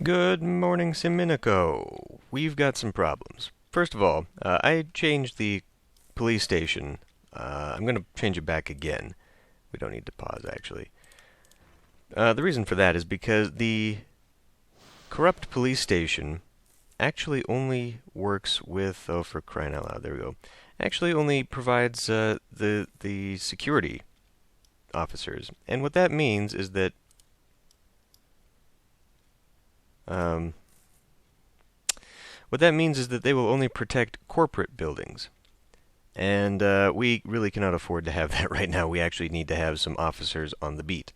Good morning, Siminico. We've got some problems. First of all, I changed the police station. I'm going to change it back again. We don't need to pause, actually. The reason for that is because the corrupt police station actually only works with, oh, for crying out loud, there we go. Actually only provides the security officers. And what that means is that um, they will only protect corporate buildings. And we really cannot afford to have that right now. We actually need to have some officers on the beat.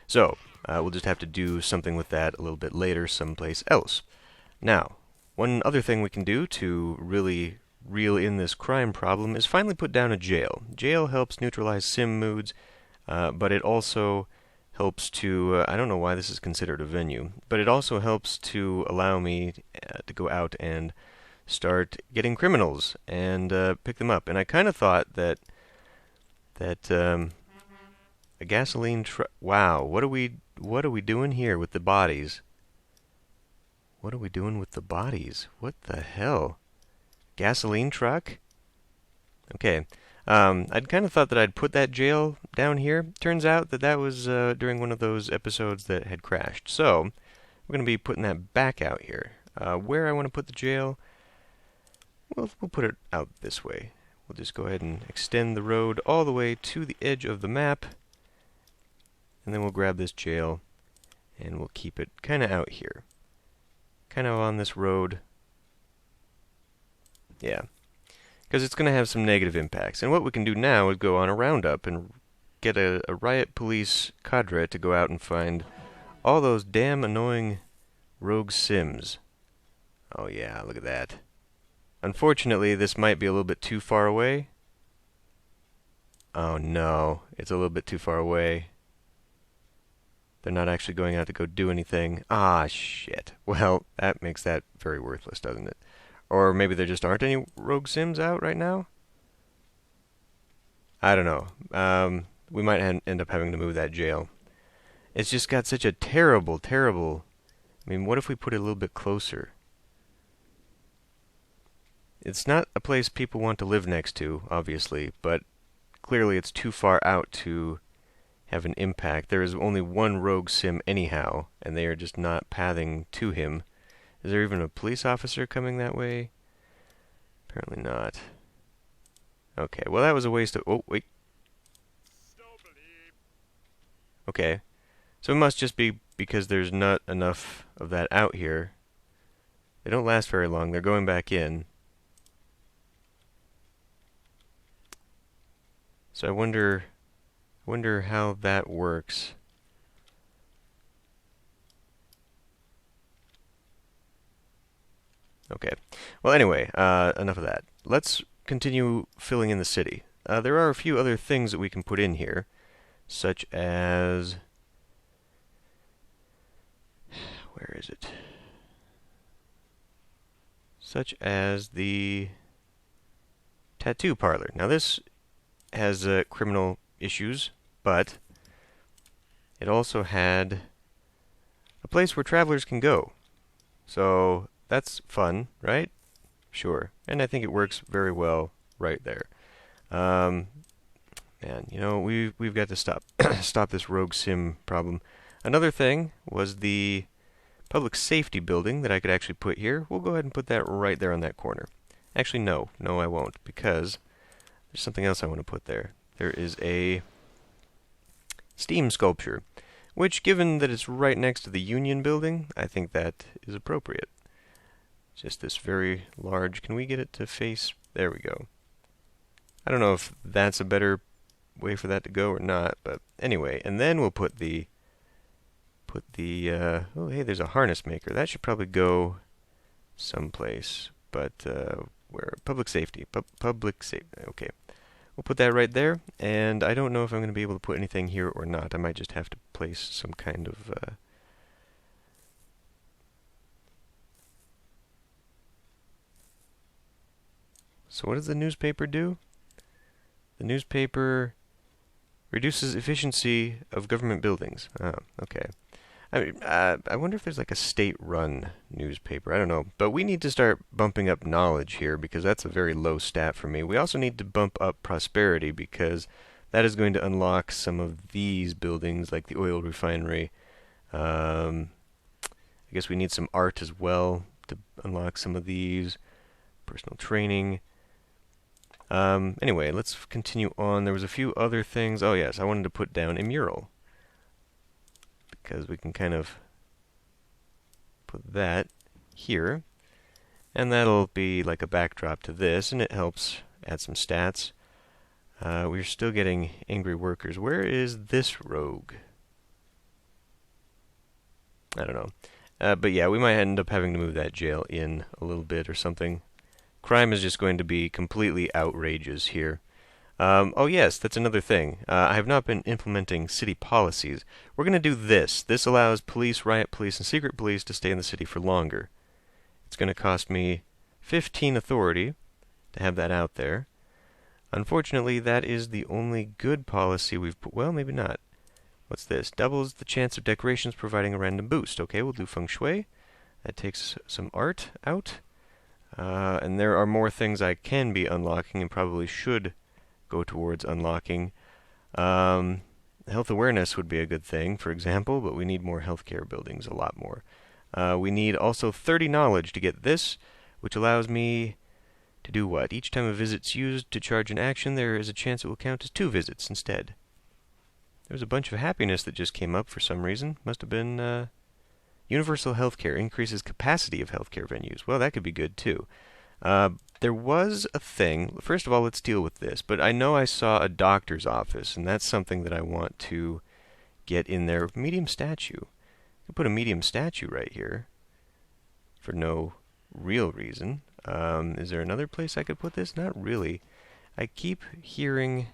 So we'll just have to do something with that a little bit later someplace else. Now, one other thing we can do to really reel in this crime problem is finally put down a jail. Jail helps neutralize sim moods, but it also helps to, I don't know why this is considered a venue, but it also helps to allow me to go out and start getting criminals and pick them up. And I kind of thought that a gasoline truck. Wow, what are we doing here with the bodies? What are we doing with the bodies? What the hell? Gasoline truck? Okay. I'd kind of thought that I'd put that jail down here. Turns out that that was during one of those episodes that had crashed. So we're going to be putting that back out here. Where I want to put the jail, we'll put it out this way. We'll just go ahead and extend the road all the way to the edge of the map. And then we'll grab this jail and we'll keep it kind of out here. Kind of on this road. Yeah. Because it's going to have some negative impacts. And what we can do now is go on a roundup and get a riot police cadre to go out and find all those damn annoying rogue sims. Oh yeah, look at that. Unfortunately, this might be a little bit too far away. Oh no, it's a little bit too far away. They're not actually going out to go do anything. Ah, shit. Well, that makes that very worthless, doesn't it? Or maybe there just aren't any rogue sims out right now? I don't know. We might end up having to move that jail. It's just got such a terrible, terrible... I mean, what if we put it a little bit closer? It's not a place people want to live next to, obviously, but clearly it's too far out to have an impact. There is only one rogue sim anyhow, and they are just not pathing to him. Is there even a police officer coming that way? Apparently not. Okay, well that was a waste of... Oh, wait. Okay. So it must just be because there's not enough of that out here. They don't last very long. They're going back in. So I wonder how that works. Okay. Well, anyway, enough of that. Let's continue filling in the city. There are a few other things that we can put in here, such as... Where is it? Such as the tattoo parlor. Now this has criminal issues, but it also had a place where travelers can go. So that's fun, right? Sure. And I think it works very well right there. Man, you know, we've got to stop stop this rogue sim problem. Another thing was the public safety building that I could actually put here. We'll go ahead and put that right there on that corner. Actually, no, I won't, because there's something else I want to put there. There is a steam sculpture, which, given that it's right next to the Union building, I think that is appropriate. Just this very large... Can we get it to face... There we go. I don't know if that's a better way for that to go or not, but anyway. And then we'll put the... oh, hey, there's a harness maker. That should probably go someplace. But, where? Public safety. Public safety. Okay. We'll put that right there. And I don't know if I'm going to be able to put anything here or not. I might just have to place some kind of... So what does the newspaper do? The newspaper reduces efficiency of government buildings. Oh, okay. I wonder if there's like a state-run newspaper. I don't know. But we need to start bumping up knowledge here because that's a very low stat for me. We also need to bump up prosperity because that is going to unlock some of these buildings like the oil refinery. I guess we need some art as well to unlock some of these. Personal training. Anyway, let's continue on. There was a few other things. Oh yes, I wanted to put down a mural because we can kind of put that here, and that'll be like a backdrop to this, and it helps add some stats. We're still getting angry workers. Where is this rogue? I don't know. But yeah, we might end up having to move that jail in a little bit or something. Crime is just going to be completely outrageous here. Oh yes, that's another thing. I have not been implementing city policies. We're going to do this. This allows police, riot police, and secret police to stay in the city for longer. It's going to cost me 15 authority to have that out there. Unfortunately, that is the only good policy we've put. Well, maybe not. What's this? Doubles the chance of decorations providing a random boost. Okay, we'll do feng shui. That takes some art out. And there are more things I can be unlocking and probably should go towards unlocking. Health awareness would be a good thing, for example, but we need more healthcare buildings, a lot more. We need also 30 knowledge to get this, which allows me to do what? Each time a visit's used to charge an action, there is a chance it will count as 2 visits instead. There was a bunch of happiness that just came up for some reason. Must have been universal healthcare increases capacity of healthcare venues. Well, that could be good too. There was a thing. First of all, let's deal with this. But I know I saw a doctor's office, and that's something that I want to get in there. Medium statue. I could put a medium statue right here for no real reason. Is there another place I could put this? Not really. I keep hearing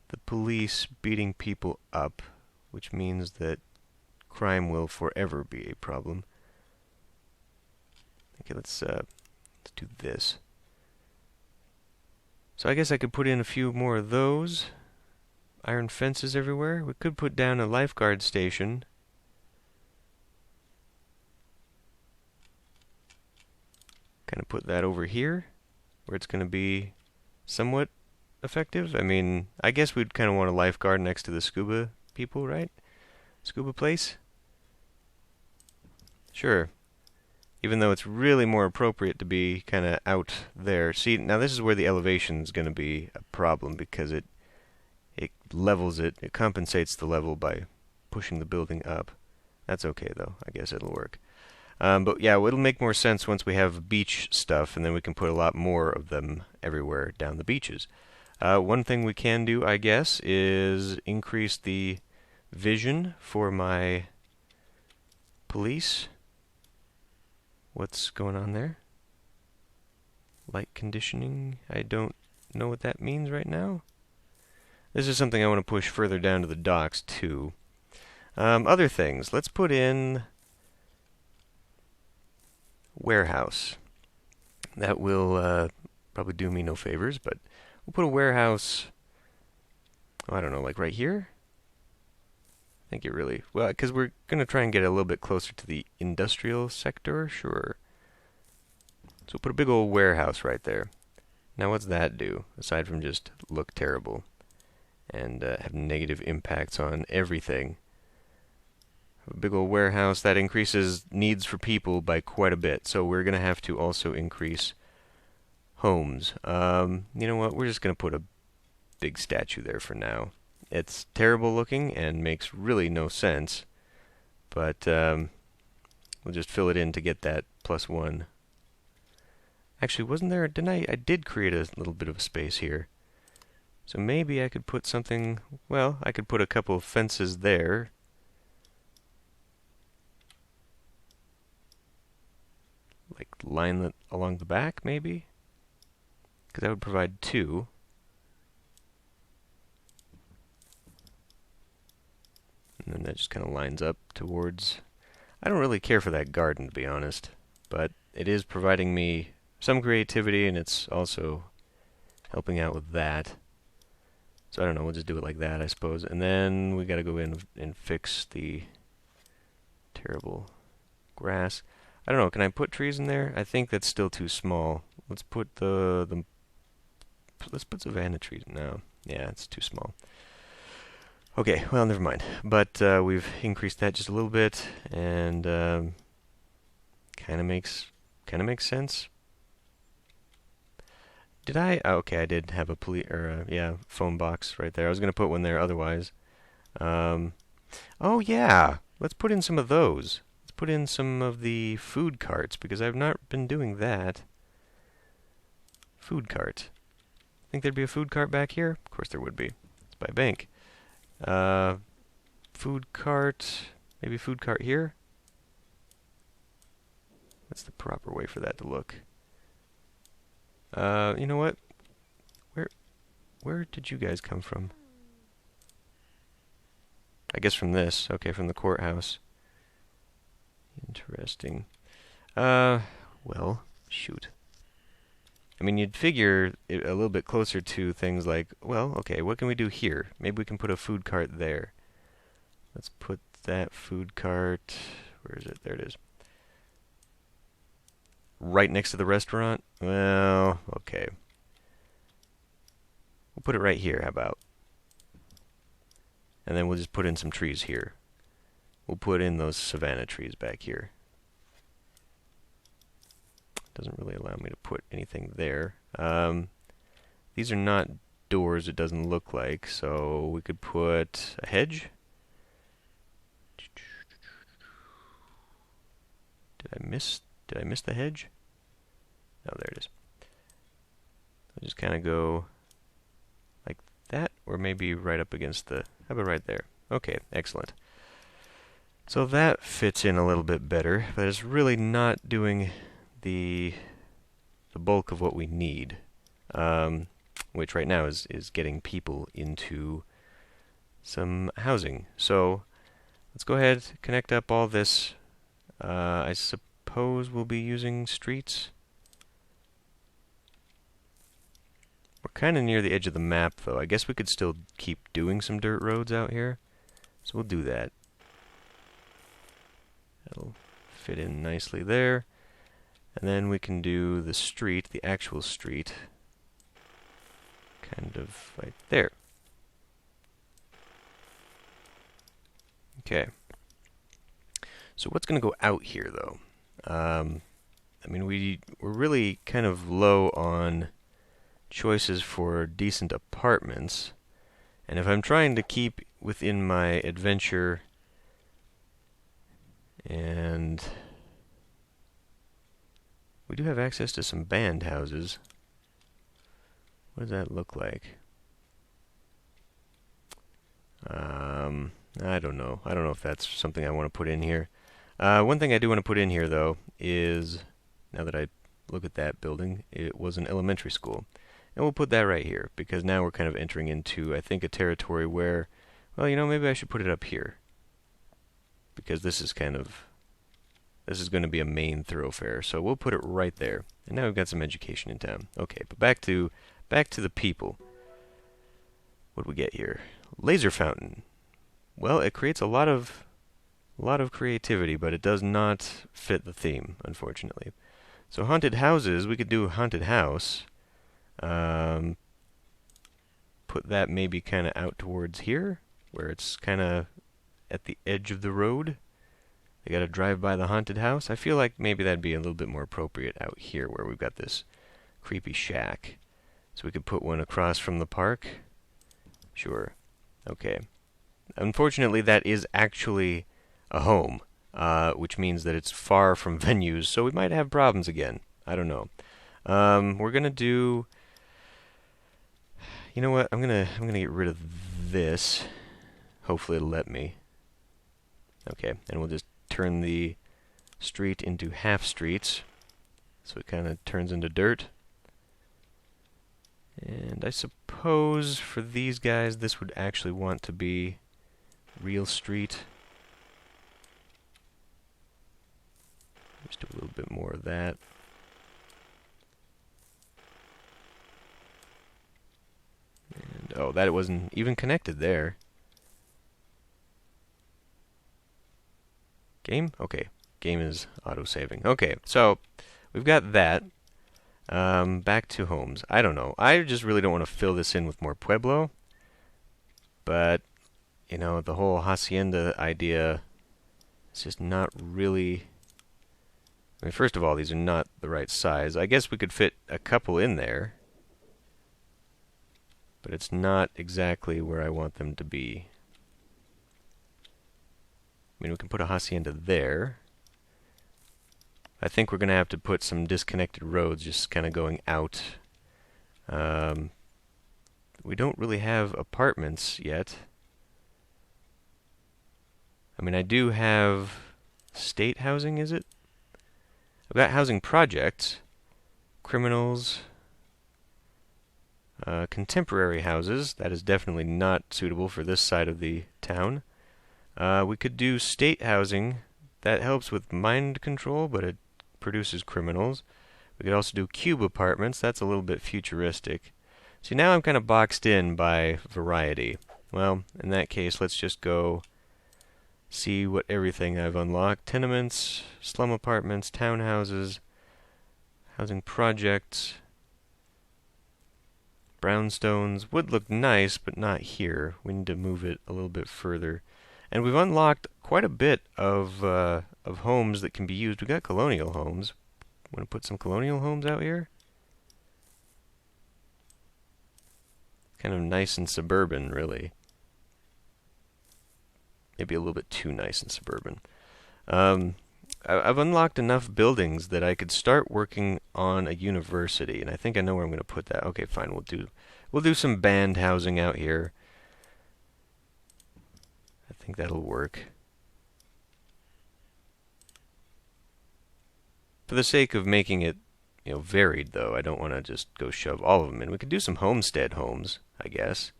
the police beating people up, which means that crime will forever be a problem. Okay, let's do this. So I guess I could put in a few more of those. Iron fences everywhere. We could put down a lifeguard station. Kind of put that over here, where it's going to be somewhat effective. I mean, I guess we'd kind of want a lifeguard next to the scuba people, right? Scuba place? Sure. Even though it's really more appropriate to be kind of out there. See, now this is where the elevation is going to be a problem because it levels it. It compensates the level by pushing the building up. That's okay, though. I guess it'll work. But yeah, it'll make more sense once we have beach stuff, and then we can put a lot more of them everywhere down the beaches. One thing we can do, I guess, is increase the vision for my police. What's going on there? Light conditioning? I don't know what that means right now. This is something I want to push further down to the docks, too. Other things. Let's put in warehouse. That will probably do me no favors, but we'll put a warehouse, oh, I don't know, like right here? I think it really, well, because we're going to try and get a little bit closer to the industrial sector, sure. So we'll put a big old warehouse right there. Now what's that do, aside from just look terrible and have negative impacts on everything? A big old warehouse, that increases needs for people by quite a bit, so we're going to have to also increase homes. You know what, we're just going to put a big statue there for now. It's terrible looking and makes really no sense, but we'll just fill it in to get that +1. Actually, wasn't there, I did create a little bit of a space here. So maybe I could put something, well, I could put a couple of fences there. Like line that along the back, maybe? Because that would provide 2. And then that just kind of lines up towards... I don't really care for that garden, to be honest. But it is providing me some creativity, and it's also helping out with that. So I don't know, we'll just do it like that, I suppose. And then we got to go in and fix the Terrible grass. I don't know, can I put trees in there? I think that's still too small. Let's put let's put savanna trees. No. Yeah, it's too small. Okay, well, never mind. But we've increased that just a little bit, and kind of makes sense. Did I? Oh, okay, I did have a yeah, phone box right there. I was gonna put one there otherwise. Um, oh yeah, let's put in some of those. Let's put in some of the food carts because I've not been doing that. Food cart. Think there'd be a food cart back here? Of course there would be. It's by a bank. Food cart. Maybe food cart here? What's the proper way for that to look? You know what? Where did you guys come from? I guess from this. Okay, from the courthouse. Interesting. Well, shoot. I mean, you'd figure it a little bit closer to things like, well, okay, what can we do here? Maybe we can put a food cart there. Let's put that food cart... Where is it? There it is. Right next to the restaurant? Well, okay. We'll put it right here, how about? And then we'll just put in some trees here. We'll put in those savanna trees back here. Doesn't really allow me to put anything there. These are not doors, it doesn't look like, so we could put a hedge. Did I miss the hedge? Oh, there it is. I'll just kind of go like that, or maybe right up against the... How about right there? Okay, excellent. So that fits in a little bit better, but it's really not doing the bulk of what we need, which right now is getting people into some housing. So let's go ahead, connect up all this. I suppose we'll be using streets. We're kind of near the edge of the map, though. I guess we could still keep doing some dirt roads out here. So we'll do that. That'll fit in nicely there. And then we can do the street, the actual street, kind of right there. Okay. So what's going to go out here, though? I mean, we're really kind of low on choices for decent apartments. And if I'm trying to keep within my adventure and... We do have access to some band houses. What does that look like? I don't know. I don't know if that's something I want to put in here. One thing I do want to put in here, though, is, now that I look at that building, it was an elementary school. And we'll put that right here, because now we're kind of entering into, I think, a territory where, well, you know, maybe I should put it up here. Because this is kind of... This is going to be a main thoroughfare, so we'll put it right there. And now we've got some education in town. Okay, but back to the people. What do we get here? Laser fountain. Well, it creates a lot of creativity, but it does not fit the theme, unfortunately. So haunted houses, we could do a haunted house. Put that maybe kind of out towards here, where it's kind of at the edge of the road. They gotta drive by the haunted house. I feel like maybe that'd be a little bit more appropriate out here where we've got this creepy shack. So we could put one across from the park. Sure. Okay. Unfortunately, that is actually a home, which means that it's far from venues, so we might have problems again. I don't know. We're gonna do... You know what? I'm gonna get rid of this. Hopefully it'll let me. Okay, and we'll just turn the street into half streets, so it kind of turns into dirt. And I suppose for these guys this would actually want to be real street. Just do a little bit more of that. And oh, that wasn't even connected there. Game? Okay. Game is auto-saving. Okay, so we've got that. Back to homes. I don't know. I just really don't want to fill this in with more Pueblo. But, you know, the whole hacienda idea is just not really... I mean, first of all, these are not the right size. I guess we could fit a couple in there. But it's not exactly where I want them to be. I mean, we can put a hacienda there. I think we're going to have to put some disconnected roads just kind of going out. We don't really have apartments yet. I mean, I do have state housing, is it? I've got housing projects, criminals, contemporary houses. That is definitely not suitable for this side of the town. We could do state housing. That helps with mind control, but it produces criminals. We could also do cube apartments. That's a little bit futuristic. See, now I'm kind of boxed in by variety. Well, in that case, let's just go see what everything I've unlocked. Tenements, slum apartments, townhouses, housing projects, brownstones. Would look nice, but not here. We need to move it a little bit further. And we've unlocked quite a bit of homes that can be used. We've got colonial homes. Want to put some colonial homes out here? Kind of nice and suburban, really. Maybe a little bit too nice and suburban. I've unlocked enough buildings that I could start working on a university, and I think I know where I'm going to put that. Okay, fine. We'll do some band housing out here. I think that'll work. For the sake of making it, you know, varied, though, I don't want to just go shove all of them in. We could do some homestead homes, I guess.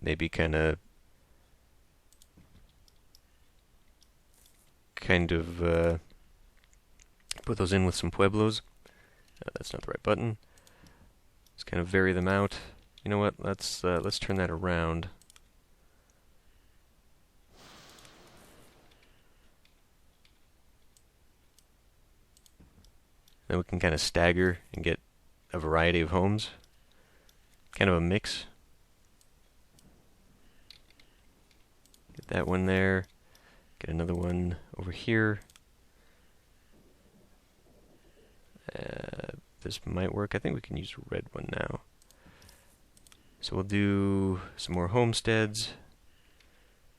Maybe kind of put those in with some pueblos. That's not the right button. Just kind of vary them out. You know what? Let's turn that around. Then we can kind of stagger and get a variety of homes. Kind of a mix. Get that one there. Get another one over here. This might work. I think we can use a red one now. So we'll do some more homesteads.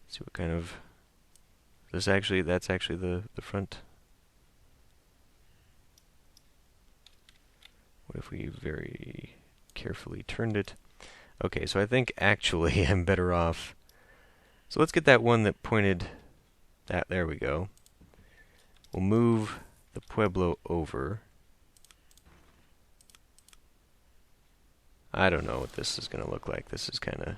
See what kind of... that's actually the front. What if we very carefully turned it? Okay, so I think actually I'm better off. So let's get that one that pointed that. There we go. We'll move the Pueblo over. I don't know what this is going to look like. This is kind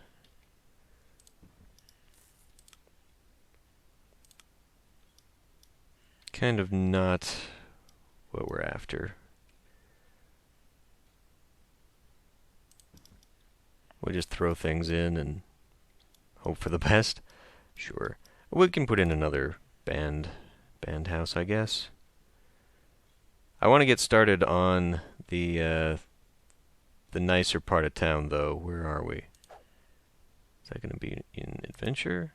of not what we're after. We'll just throw things in and hope for the best. Sure. We can put in another band house, I guess. I want to get started on the nicer part of town, though. Where are we? Is that going to be in adventure?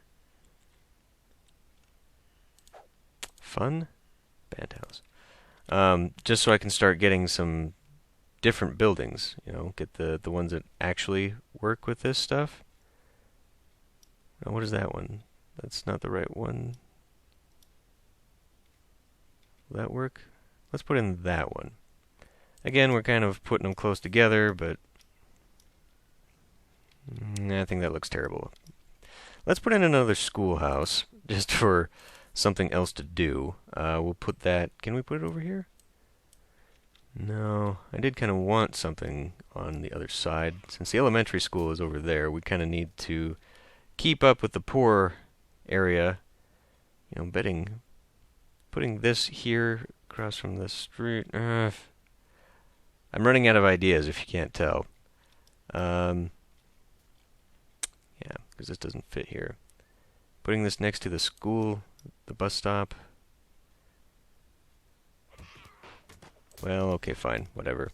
Fun? Band house. Just so I can start getting some different buildings, you know, get the ones that actually work with this stuff. Now, what is that one? That's not the right one. Will that work? Let's put in that one. Again, we're kind of putting them close together, but I think that looks terrible. Let's put in another schoolhouse, just for something else to do. We'll put that... can we put it over here? No, I did kind of want something on the other side. Since the elementary school is over there, we kind of need to keep up with the poor area. You know, putting this here across from the street. I'm running out of ideas, if you can't tell. Yeah, because this doesn't fit here. Putting this next to the school, the bus stop. Well, okay, fine, whatever.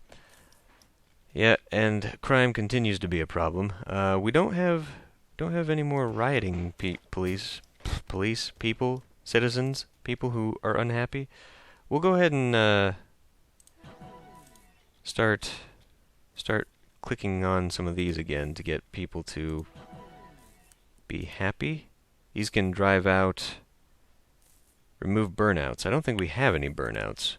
Yeah, and crime continues to be a problem. We don't have any more rioting police people, citizens, people who are unhappy. We'll go ahead and start clicking on some of these again to get people to be happy. These can drive out, remove burnouts. I don't think we have any burnouts.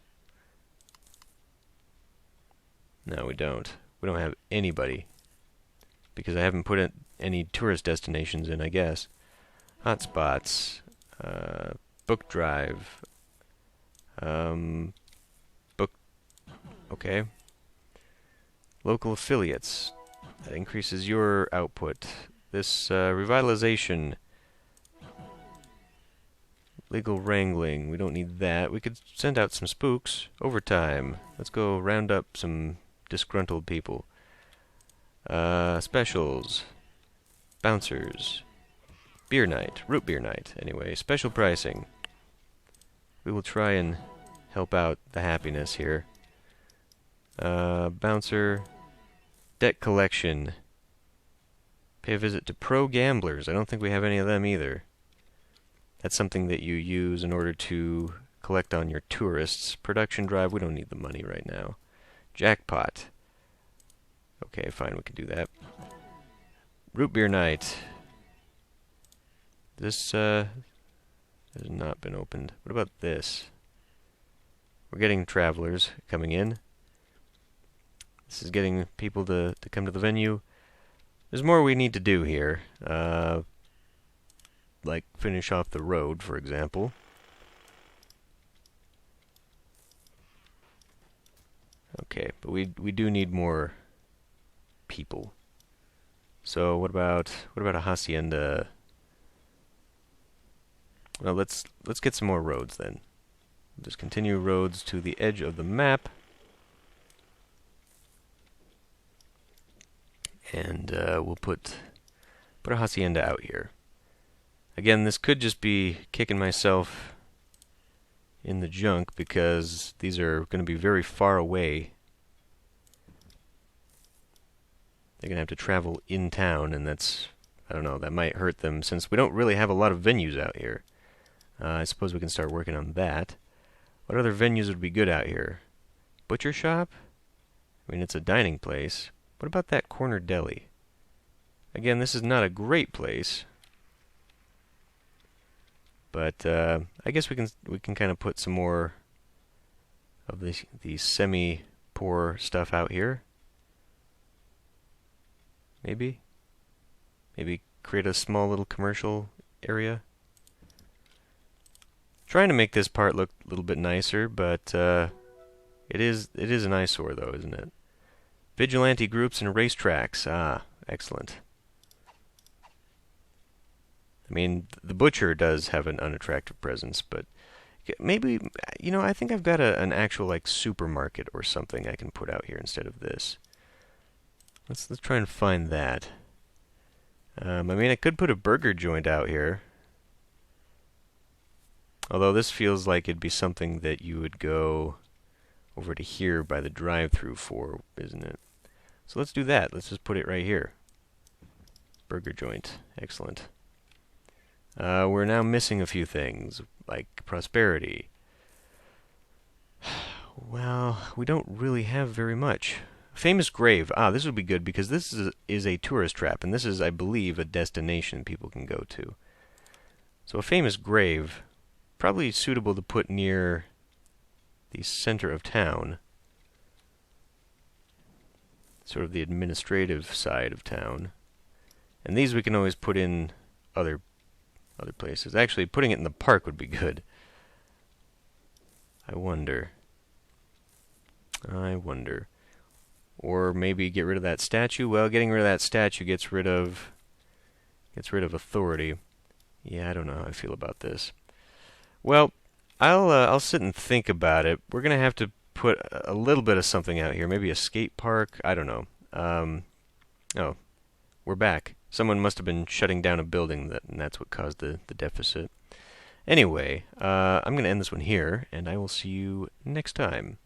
No, we don't. We don't have anybody because I haven't put any tourist destinations in, I guess. Hotspots, book drive, book, okay. Local affiliates, that increases your output. This revitalization, legal wrangling, we don't need that. We could send out some spooks. Overtime, let's go round up some disgruntled people. Specials, bouncers, beer night, root beer night, anyway, special pricing. We will try and help out the happiness here. Bouncer, debt collection, pay a visit to pro gamblers. I don't think we have any of them either. That's something that you use in order to collect on your tourists. Production drive, we don't need the money right now. Jackpot. Okay, fine, we can do that. Root beer night. This has not been opened. What about this? We're getting travelers coming in. This is getting people to come to the venue. There's more we need to do here. Like finish off the road, for example. Okay, but we do need more people. So what about a hacienda? Well, let's get some more roads then. Just continue roads to the edge of the map. And we'll put a hacienda out here. Again, this could just be kicking myself in the junk because these are going to be very far away. They're going to have to travel in town, and that's, I don't know, that might hurt them since we don't really have a lot of venues out here. I suppose we can start working on that. What other venues would be good out here? Butcher shop? I mean, it's a dining place. What about that corner deli? Again, this is not a great place, but I guess we can kind of put some more of the semi-poor stuff out here. Maybe create a small little commercial area. Trying to make this part look a little bit nicer, but it is an eyesore though, isn't it? Vigilante groups and racetracks. Ah, excellent. I mean, the butcher does have an unattractive presence, but maybe, you know, I think I've got an actual like supermarket or something I can put out here instead of this. Let's try and find that. I mean, I could put a burger joint out here. Although this feels like it'd be something that you would go over to here by the drive-thru for, isn't it? So let's do that. Let's just put it right here. Burger joint. Excellent. We're now missing a few things, like prosperity. Well, we don't really have very much. Famous grave. Ah, this would be good because this is a tourist trap, and this is, I believe, a destination people can go to. So a famous grave, probably suitable to put near the center of town, sort of the administrative side of town. And these we can always put in other places. Actually, putting it in the park would be good. I wonder. Or maybe get rid of that statue. Well, getting rid of that statue gets rid of authority. Yeah, I don't know how I feel about this. Well, I'll sit and think about it. We're gonna have to put a little bit of something out here. Maybe a skate park. I don't know. Oh, we're back. Someone must have been shutting down a building, and that's what caused the deficit. Anyway, I'm going to end this one here, and I will see you next time.